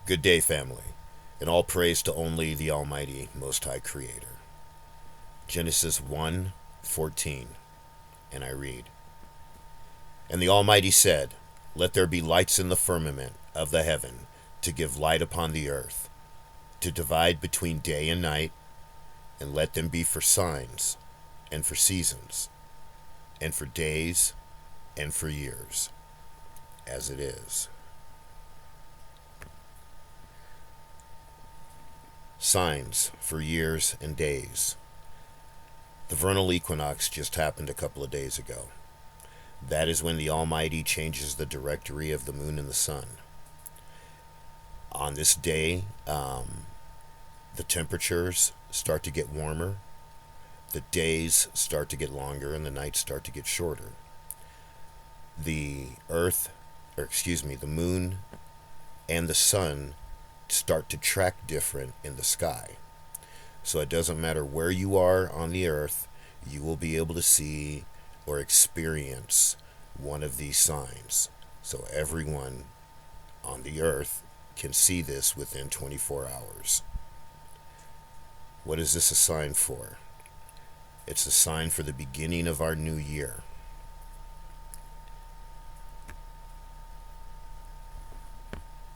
Good day, family, and all praise to only the Almighty Most High Creator. Genesis 1:14, and I read, And the Almighty said, Let there be lights in the firmament of the heaven, to give light upon the earth, to divide between day and night, and let them be for signs, and for seasons, and for days, and for years, as it is. Signs for years and days. The vernal equinox just happened a couple of days ago. That is when the Almighty changes the directory of the moon and the sun. On this day, the temperatures start to get warmer, the days start to get longer, and the nights start to get shorter. The moon and the sun start to track different in the sky. So it doesn't matter where you are on the earth, you will be able to see or experience one of these signs. So everyone on the earth can see this within 24 hours. What is this a sign for? It's a sign for the beginning of our new year.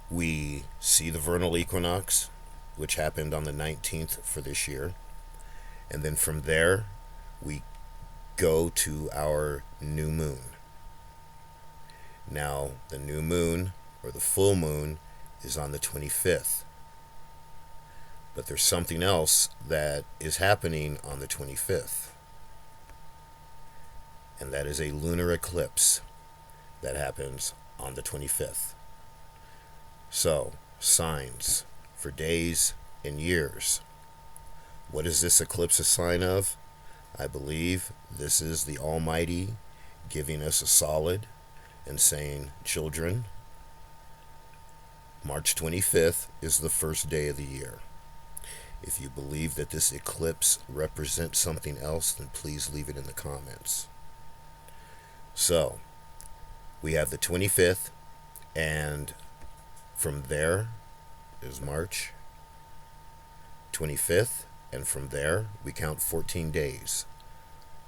We see the vernal equinox, which happened on the 19th for this year. And then from there, we go to our new moon. Now, the new moon, or the full moon, is on the 25th. But there's something else that is happening on the 25th. And that is a lunar eclipse that happens on the 25th. So, signs for days and years. What is this eclipse a sign of? I believe this is the Almighty giving us a solid and saying, children, March 25th is the first day of the year. If you believe that this eclipse represents something else, then please leave it in the comments. So, we have the 25th, and from there is March 25th, and from there we count 14 days.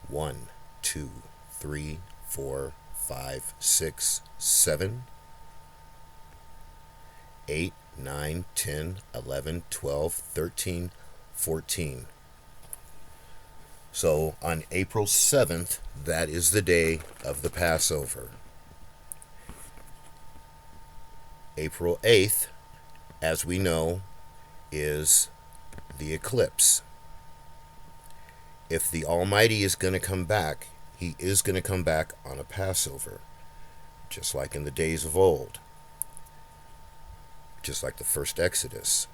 1, 2, 3, 4, 5, 6, 7, 8, 9, 10, 11, 12, 13, 14. So on April 7th, that is the day of the Passover. April 8th, as we know, is the eclipse. If the Almighty is going to come back, He is going to come back on a Passover, just like in the days of old, just like the first Exodus.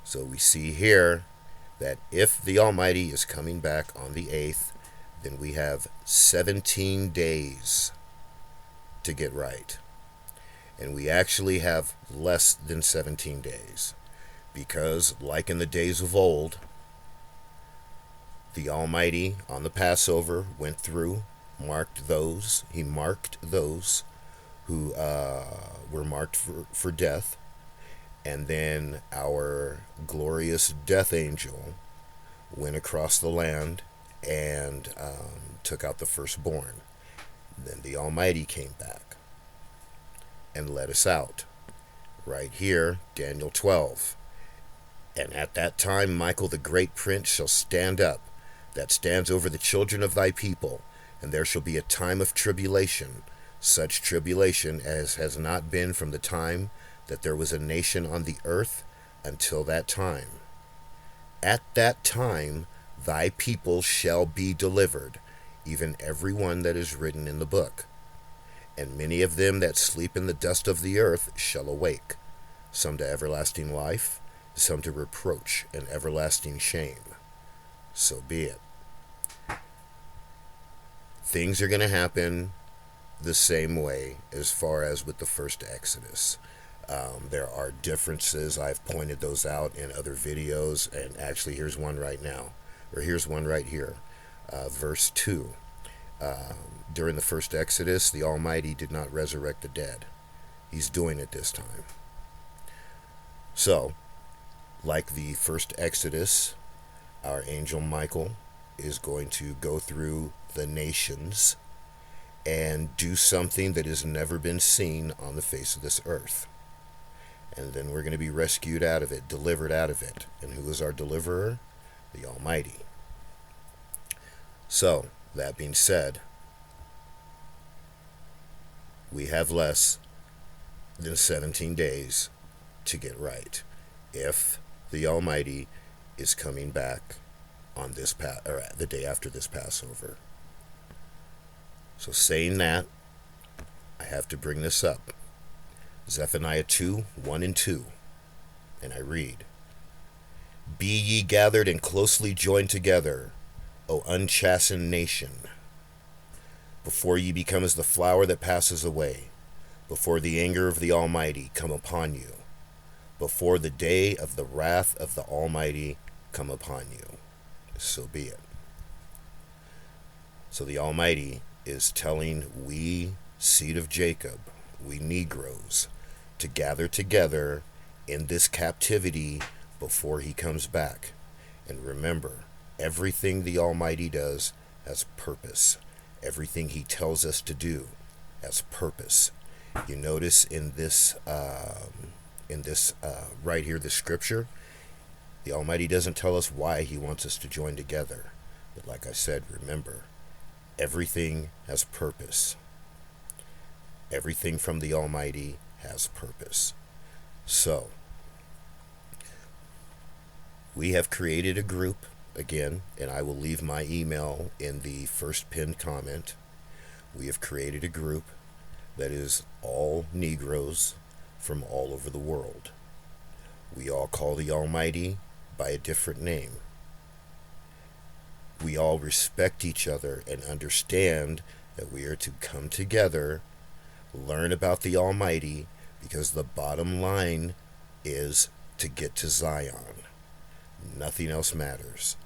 So we see here that if the Almighty is coming back on the 8th, then we have 17 days to get right. And we actually have less than 17 days. Because, like in the days of old, the Almighty on the Passover went through, He marked those who were marked for death. And then our glorious death angel went across the land and took out the firstborn. Then the Almighty came back and let us out. Right here, Daniel 12. And at that time Michael the great prince shall stand up, that stands over the children of thy people, and there shall be a time of tribulation, such tribulation as has not been from the time that there was a nation on the earth until that time. At that time thy people shall be delivered, even every one that is written in the book. And many of them that sleep in the dust of the earth shall awake, some to everlasting life, some to reproach and everlasting shame. So be it. Things are going to happen the same way as far as with the first Exodus. There are differences. I've pointed those out in other videos, and actually here's one right now, or here's one right here. Verse 2. During the first Exodus, the Almighty did not resurrect the dead. He's doing it this time. So, like the first Exodus, our angel Michael is going to go through the nations and do something that has never been seen on the face of this earth. And then we're going to be rescued out of it, delivered out of it. And who is our deliverer? The Almighty. So, that being said, we have less than 17 days to get right if the Almighty is coming back on this or the day after this Passover. So saying that, I have to bring this up. Zephaniah 2, 1 and 2. And I read, Be ye gathered and closely joined together, O unchastened nation, before ye become as the flower that passes away, before the anger of the Almighty come upon you, before the day of the wrath of the Almighty come upon you. So be it. So the Almighty is telling we, seed of Jacob, we Negroes, to gather together in this captivity before he comes back. And remember, everything the Almighty does has purpose. Everything he tells us to do has purpose. You notice in this right here, the scripture, the Almighty doesn't tell us why he wants us to join together. But like I said, remember, everything has purpose. Everything from the Almighty has purpose. So, we have created a group, again, and I will leave my email in the first pinned comment. We have created a group that is all Negroes from all over the world. We all call the Almighty by a different name. We all respect each other and understand that we are to come together, learn about the Almighty, because the bottom line is to get to Zion. Nothing else matters.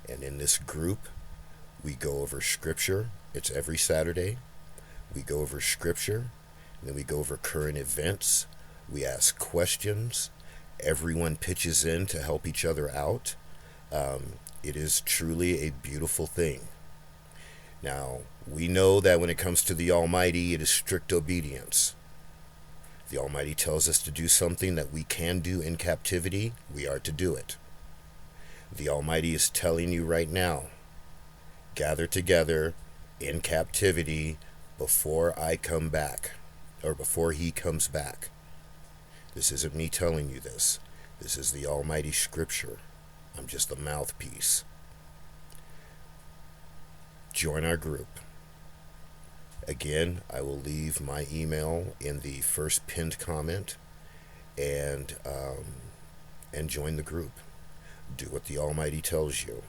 And in this group, we go over scripture. It's every Saturday. We go over scripture, and then we go over current events. We ask questions. Everyone pitches in to help each other out. It is truly a beautiful thing. Now, we know that when it comes to the Almighty, it is strict obedience. The Almighty tells us to do something that we can do in captivity, we are to do it. The Almighty is telling you right now, gather together in captivity before I come back, or before he comes back. This isn't me telling you this. This is the Almighty Scripture. I'm just the mouthpiece. Join our group. Again, I will leave my email in the first pinned comment, and join the group. Do what the Almighty tells you.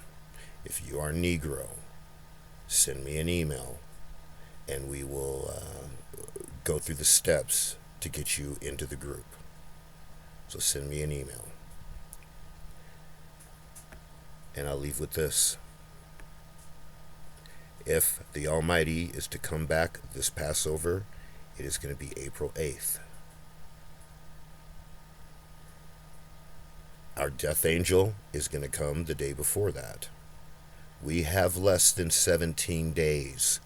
If you are Negro, send me an email, and we will go through the steps to get you into the group. So send me an email. And I'll leave with this. If the Almighty is to come back this Passover, it is going to be April 8th. Our death angel is going to come the day before that. We have less than 17 days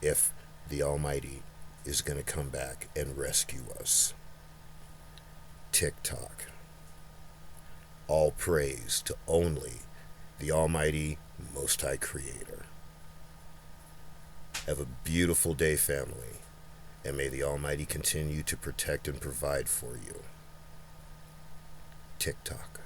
if the Almighty is going to come back and rescue us. Tock. All praise to only the Almighty Most High Creator. Have a beautiful day, family, and may the Almighty continue to protect and provide for you. Tock.